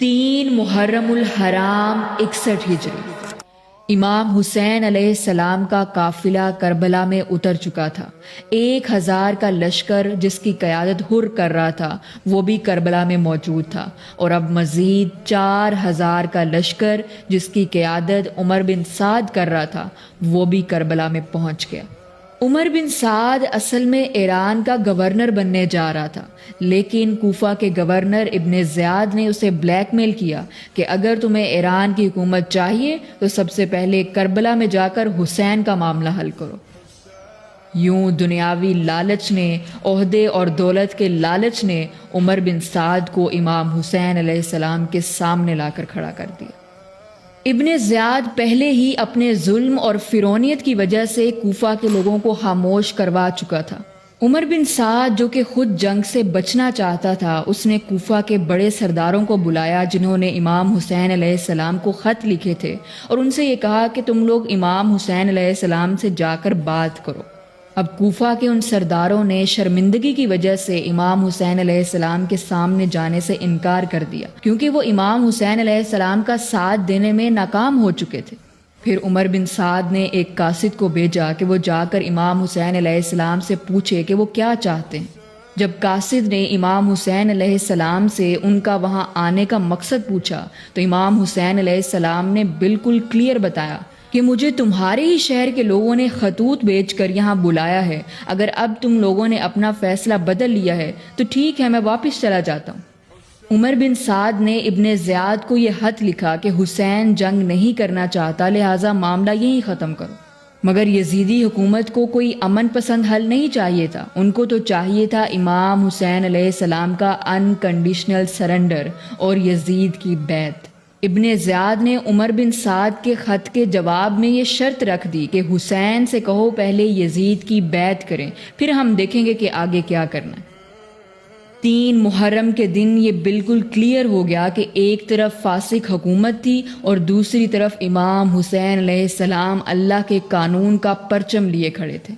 3 محرم الحرام 61 ہجری۔ امام حسین علیہ السلام کا قافلہ کربلا میں اتر چکا تھا۔ 1000 کا لشکر جس کی قیادت حر کر رہا تھا وہ بھی کربلا میں موجود تھا، اور اب مزید 4000 کا لشکر جس کی قیادت عمر بن سعد کر رہا تھا وہ بھی کربلا میں پہنچ گیا۔ عمر بن سعد اصل میں ایران کا گورنر بننے جا رہا تھا، لیکن کوفہ کے گورنر ابن زیاد نے اسے بلیک میل کیا کہ اگر تمہیں ایران کی حکومت چاہیے تو سب سے پہلے کربلا میں جا کر حسین کا معاملہ حل کرو۔ یوں دنیاوی لالچ نے، عہدے اور دولت کے لالچ نے عمر بن سعد کو امام حسین علیہ السلام کے سامنے لا کر کھڑا کر دیا۔ ابن زیاد پہلے ہی اپنے ظلم اور فرعونیت کی وجہ سے کوفہ کے لوگوں کو خاموش کروا چکا تھا۔ عمر بن سعد جو کہ خود جنگ سے بچنا چاہتا تھا، اس نے کوفہ کے بڑے سرداروں کو بلایا جنہوں نے امام حسین علیہ السلام کو خط لکھے تھے، اور ان سے یہ کہا کہ تم لوگ امام حسین علیہ السلام سے جا کر بات کرو۔ اب کوفہ کے ان سرداروں نے شرمندگی کی وجہ سے امام حسین علیہ السلام کے سامنے جانے سے انکار کر دیا، کیونکہ وہ امام حسین علیہ السلام کا ساتھ دینے میں ناکام ہو چکے تھے۔ پھر عمر بن سعد نے ایک قاصد کو بھیجا کہ وہ جا کر امام حسین علیہ السلام سے پوچھے کہ وہ کیا چاہتے ہیں۔ جب قاصد نے امام حسین علیہ السلام سے ان کا وہاں آنے کا مقصد پوچھا تو امام حسین علیہ السلام نے بالکل کلیئر بتایا کہ مجھے تمہارے ہی شہر کے لوگوں نے خطوط بھیج کر یہاں بلایا ہے، اگر اب تم لوگوں نے اپنا فیصلہ بدل لیا ہے تو ٹھیک ہے، میں واپس چلا جاتا ہوں۔ عمر بن سعد نے ابن زیاد کو یہ خط لکھا کہ حسین جنگ نہیں کرنا چاہتا، لہٰذا معاملہ یہیں ختم کرو۔ مگر یزیدی حکومت کو کوئی امن پسند حل نہیں چاہیے تھا، ان کو تو چاہیے تھا امام حسین علیہ السلام کا انکنڈیشنل سرنڈر اور یزید کی بیعت۔ ابن زیاد نے عمر بن سعد کے خط کے جواب میں یہ شرط رکھ دی کہ حسین سے کہو پہلے یزید کی بیعت کریں، پھر ہم دیکھیں گے کہ آگے کیا کرنا ہے۔ 3 محرم کے دن یہ بالکل کلیئر ہو گیا کہ ایک طرف فاسق حکومت تھی اور دوسری طرف امام حسین علیہ السلام اللہ کے قانون کا پرچم لیے کھڑے تھے۔